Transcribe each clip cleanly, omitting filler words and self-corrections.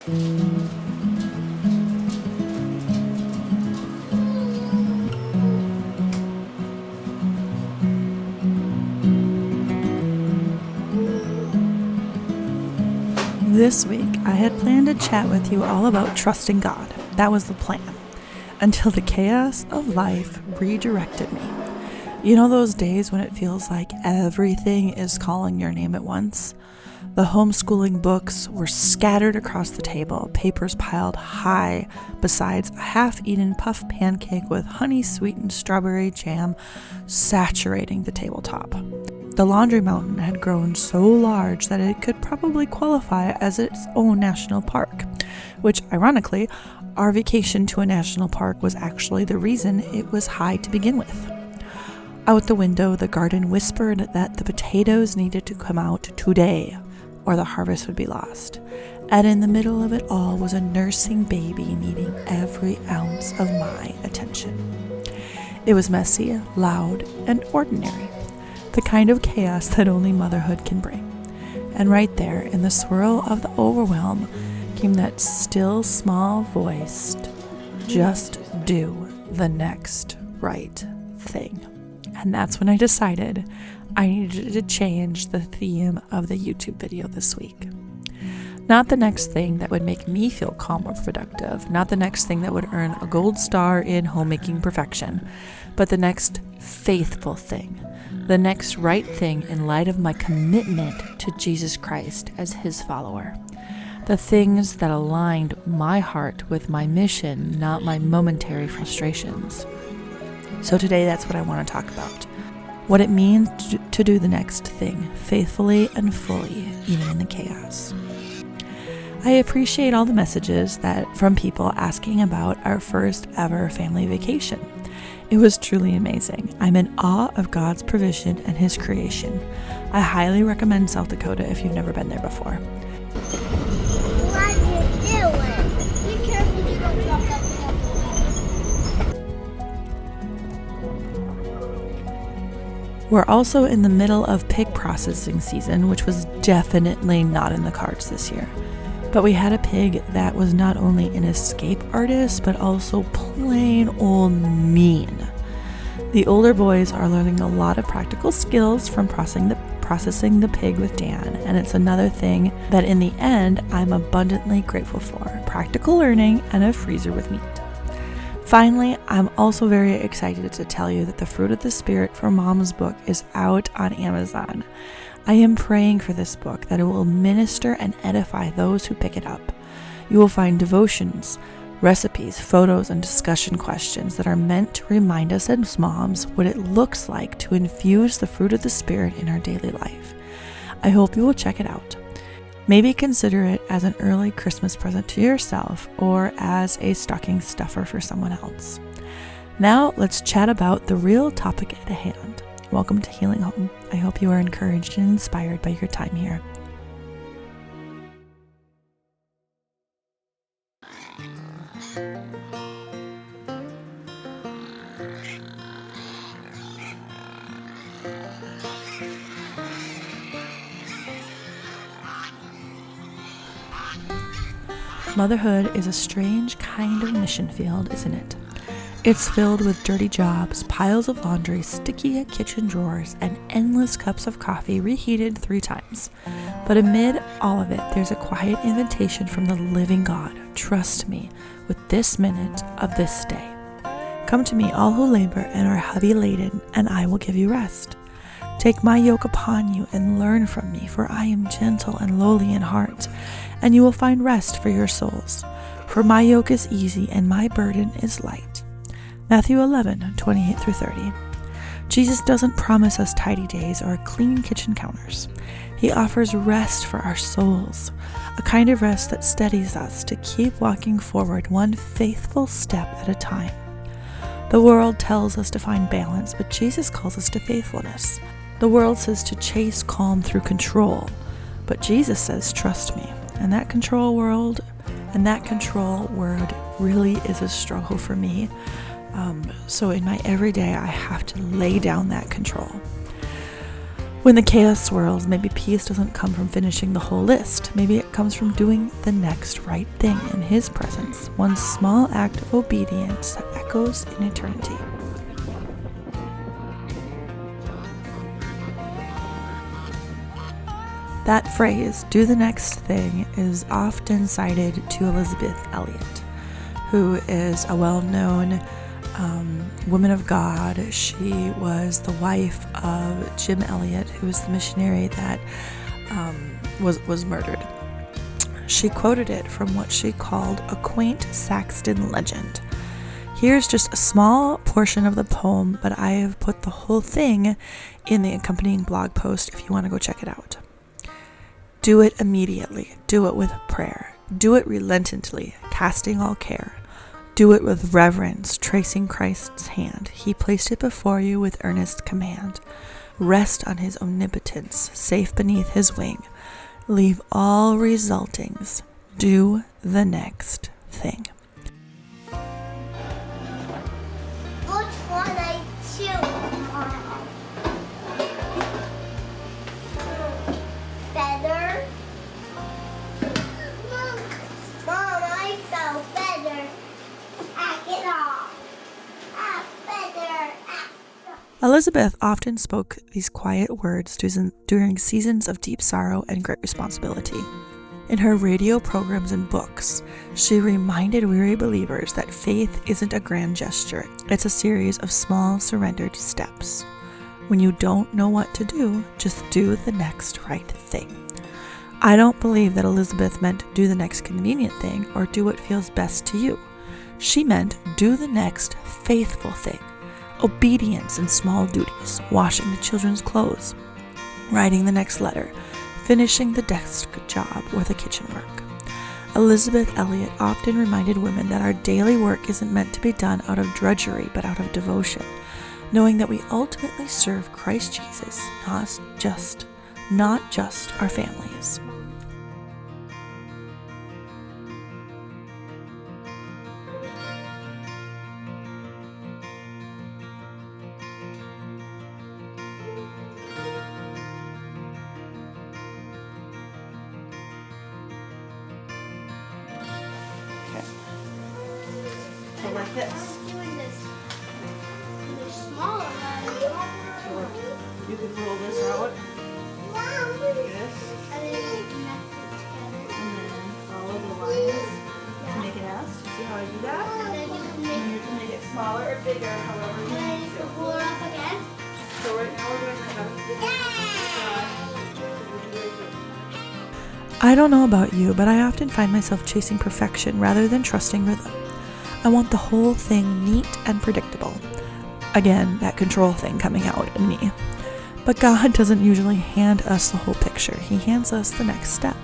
This week, I had planned to chat with you all about trusting God. That was the plan. Until the chaos of life redirected me. You know those days when it feels like everything is calling your name at once? The homeschooling books were scattered across the table, papers piled high, besides a half-eaten puff pancake with honey-sweetened strawberry jam saturating the tabletop. The laundry mountain had grown so large that it could probably qualify as its own national park, which, ironically, our vacation to a national park was actually the reason it was high to begin with. Out the window, the garden whispered that the potatoes needed to come out today, or the harvest would be lost. And in the middle of it all was a nursing baby needing every ounce of my attention. It was messy, loud, and ordinary. The kind of chaos that only motherhood can bring. And right there, in the swirl of the overwhelm, came that still small voiced, just do the next right thing. And that's when I decided I needed to change the theme of the YouTube video this week. Not the next thing that would make me feel calm or productive, not the next thing that would earn a gold star in homemaking perfection, but the next faithful thing, the next right thing in light of my commitment to Jesus Christ as his follower. The things that aligned my heart with my mission, not my momentary frustrations. So today that's what I want to talk about. What it means to do the next thing, faithfully and fully, even in the chaos. I appreciate all the messages from people asking about our first ever family vacation. It was truly amazing. I'm in awe of God's provision and his creation. I highly recommend South Dakota if you've never been there before. What are you doing? Be careful you don't drop that thing. We're also in the middle of pig processing season, which was definitely not in the cards this year. But we had a pig that was not only an escape artist, but also plain old mean. The older boys are learning a lot of practical skills from processing the pig with Dan, and it's another thing that in the end, I'm abundantly grateful for. Practical learning and a freezer with meat. Finally, I'm also very excited to tell you that the Fruit of the Spirit for Mom's book is out on Amazon. I am praying for this book that it will minister and edify those who pick it up. You will find devotions, recipes, photos, and discussion questions that are meant to remind us as moms what it looks like to infuse the fruit of the Spirit in our daily life. I hope you will check it out. Maybe consider it as an early Christmas present to yourself or as a stocking stuffer for someone else. Now let's chat about the real topic at hand. Welcome to Healing Home. I hope you are encouraged and inspired by your time here. Motherhood is a strange kind of mission field, isn't it? It's filled with dirty jobs, piles of laundry, sticky kitchen drawers, and endless cups of coffee reheated 3 times. But amid all of it, there's a quiet invitation from the living God. Trust me with this minute of this day. Come to me, all who labor and are heavy laden, and I will give you rest. Take my yoke upon you and learn from me, for I am gentle and lowly in heart, and you will find rest for your souls. For my yoke is easy and my burden is light. Matthew 11:28-30. Jesus doesn't promise us tidy days or clean kitchen counters. He offers rest for our souls, a kind of rest that steadies us to keep walking forward one faithful step at a time. The world tells us to find balance, but Jesus calls us to faithfulness. The world says to chase calm through control, but Jesus says, trust me. And that control word really is a struggle for me. So in my everyday, I have to lay down that control. When the chaos swirls, maybe peace doesn't come from finishing the whole list. Maybe it comes from doing the next right thing in His presence, one small act of obedience that echoes in eternity. That phrase, do the next thing, is often cited to Elisabeth Elliot, who is a well-known woman of God. She was the wife of Jim Elliot, who was the missionary that was murdered. She quoted it from what she called a quaint Saxon legend. Here's just a small portion of the poem, but I have put the whole thing in the accompanying blog post if you want to go check it out. Do it immediately. Do it with prayer. Do it relentlessly, casting all care. Do it with reverence, tracing Christ's hand. He placed it before you with earnest command. Rest on His omnipotence, safe beneath His wing. Leave all resultings. Do the next thing. Which one I choose, Mom? Feather? Mom, I felt feather. Get off. Feather. Elisabeth often spoke these quiet words during seasons of deep sorrow and great responsibility. In her radio programs and books, she reminded weary believers that faith isn't a grand gesture. It's a series of small, surrendered steps. When you don't know what to do, just do the next right thing. I don't believe that Elisabeth meant do the next convenient thing or do what feels best to you. She meant do the next faithful thing. Obedience in small duties, washing the children's clothes, writing the next letter, finishing the desk job or the kitchen work. Elisabeth Elliot often reminded women that our daily work isn't meant to be done out of drudgery, but out of devotion, knowing that we ultimately serve Christ Jesus, not just our families. So like this. I'm doing this. They're smaller than You could roll this out, this, and then you connect it together. and then follow the lines to make an S. See how I do that? And then you can make And you can make it smaller or bigger, however you and then need you to. can pull it up again. So right now we're I don't know about you, but I often find myself chasing perfection rather than trusting rhythm. I want the whole thing neat and predictable. Again, that control thing coming out in me. But God doesn't usually hand us the whole picture. He hands us the next step.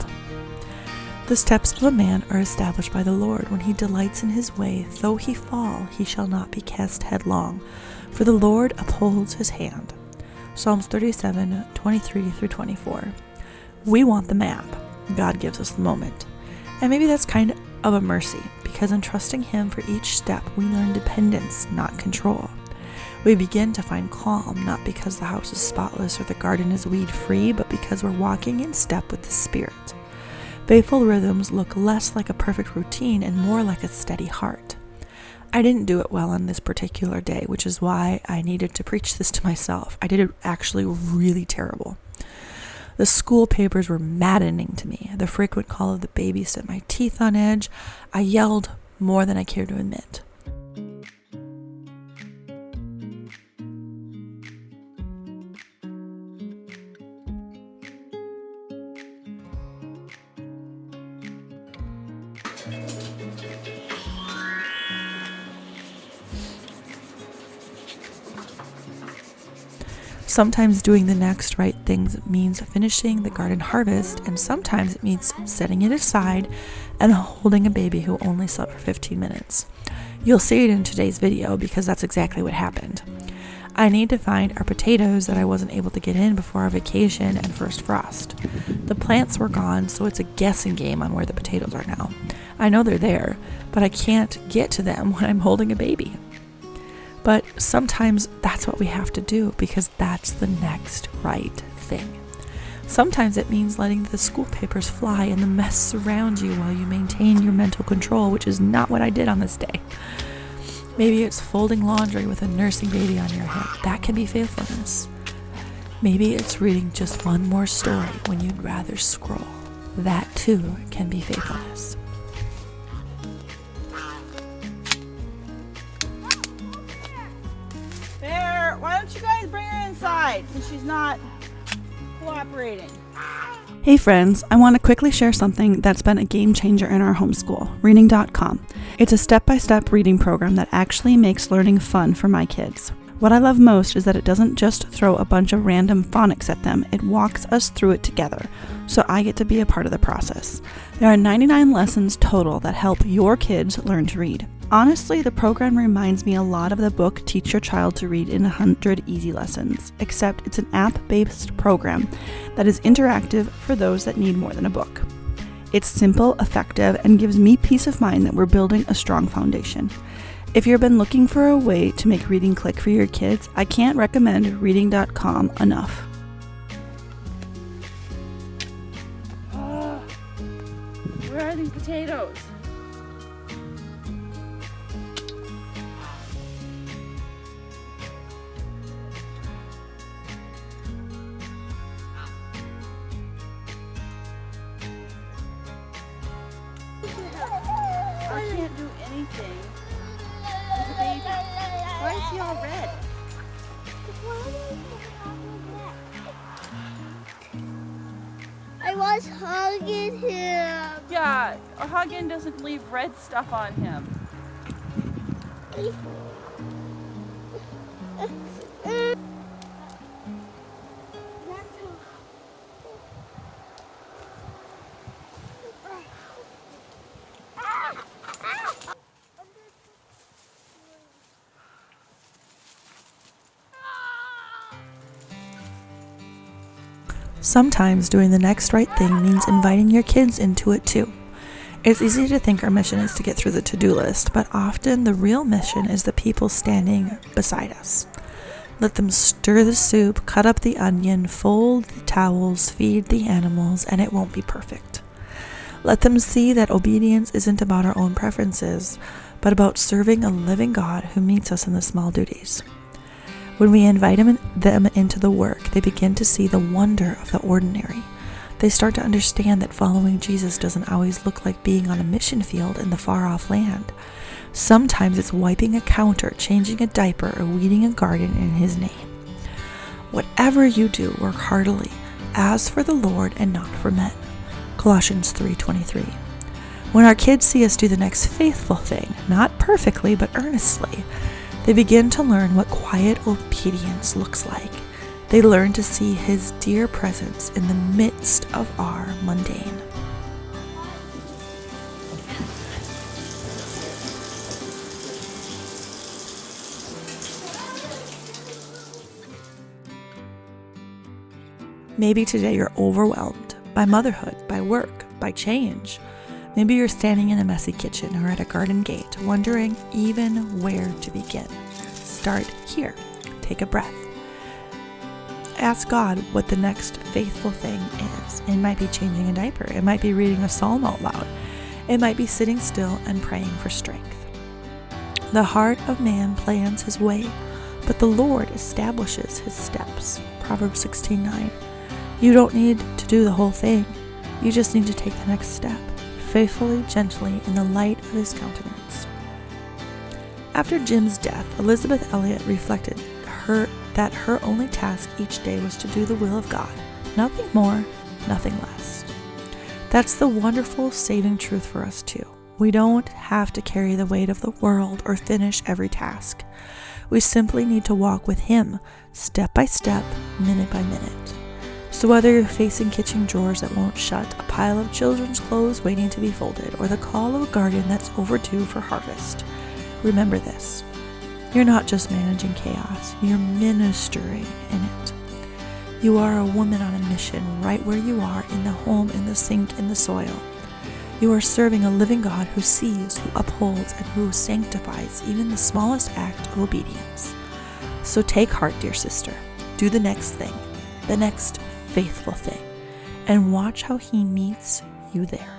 The steps of a man are established by the Lord. When he delights in his way, though he fall, he shall not be cast headlong, for the Lord upholds his hand. Psalms 37, 23 through 24. We want the map. God gives us the moment. And maybe that's kind of a mercy, because in trusting Him for each step, we learn dependence, not control. We begin to find calm, not because the house is spotless or the garden is weed-free, but because we're walking in step with the Spirit. Faithful rhythms look less like a perfect routine and more like a steady heart. I didn't do it well on this particular day, which is why I needed to preach this to myself. I did it actually really terrible. The school papers were maddening to me. The frequent call of the baby set my teeth on edge. I yelled more than I cared to admit. Sometimes doing the next right things means finishing the garden harvest, and sometimes it means setting it aside and holding a baby who only slept for 15 minutes. You'll see it in today's video because that's exactly what happened. I need to find our potatoes that I wasn't able to get in before our vacation and first frost. The plants were gone, so it's a guessing game on where the potatoes are now. I know they're there, but I can't get to them when I'm holding a baby. But sometimes that's what we have to do because that's the next right thing. Sometimes it means letting the school papers fly and the mess surround you while you maintain your mental control, which is not what I did on this day. Maybe it's folding laundry with a nursing baby on your hip. That can be faithfulness. Maybe it's reading just one more story when you'd rather scroll. That too can be faithfulness. There, why don't you guys bring her inside since she's not cooperating? Hey friends, I want to quickly share something that's been a game changer in our homeschool, reading.com. It's a step-by-step reading program that actually makes learning fun for my kids. What I love most is that it doesn't just throw a bunch of random phonics at them, it walks us through it together, so I get to be a part of the process. There are 99 lessons total that help your kids learn to read. Honestly, the program reminds me a lot of the book Teach Your Child to Read in 100 Easy Lessons, except it's an app-based program that is interactive for those that need more than a book. It's simple, effective, and gives me peace of mind that we're building a strong foundation. If you've been looking for a way to make reading click for your kids, I can't recommend reading.com enough. Where are these potatoes? I can't do anything. As a baby. Why is he all red? I was hugging him. Yeah, a hugging doesn't leave red stuff on him. Sometimes doing the next right thing means inviting your kids into it too. It's easy to think our mission is to get through the to-do list, but often the real mission is the people standing beside us. Let them stir the soup, cut up the onion, fold the towels, feed the animals, and it won't be perfect. Let them see that obedience isn't about our own preferences, but about serving a living God who meets us in the small duties. When we invite them into the work, they begin to see the wonder of the ordinary. They start to understand that following Jesus doesn't always look like being on a mission field in the far-off land. Sometimes it's wiping a counter, changing a diaper, or weeding a garden in His name. Whatever you do, work heartily, as for the Lord and not for men. Colossians 3:23. When our kids see us do the next faithful thing, not perfectly but earnestly, they begin to learn what quiet obedience looks like. They learn to see His dear presence in the midst of our mundane. Maybe today you're overwhelmed by motherhood, by work, by change. Maybe you're standing in a messy kitchen or at a garden gate, wondering even where to begin. Start here. Take a breath. Ask God what the next faithful thing is. It might be changing a diaper. It might be reading a psalm out loud. It might be sitting still and praying for strength. The heart of man plans his way, but the Lord establishes his steps. Proverbs 16:9. You don't need to do the whole thing. You just need to take the next step, faithfully, gently, in the light of His countenance. After Jim's death, Elisabeth Elliot reflected that her only task each day was to do the will of God, nothing more, nothing less. That's the wonderful saving truth for us too. We don't have to carry the weight of the world or finish every task. We simply need to walk with Him, step by step, minute by minute. So whether you're facing kitchen drawers that won't shut, a pile of children's clothes waiting to be folded, or the call of a garden that's overdue for harvest, remember this. You're not just managing chaos, you're ministering in it. You are a woman on a mission right where you are, in the home, in the sink, in the soil. You are serving a living God who sees, who upholds, and who sanctifies even the smallest act of obedience. So take heart, dear sister. Do the next thing, the next faithful thing and watch how He meets you there.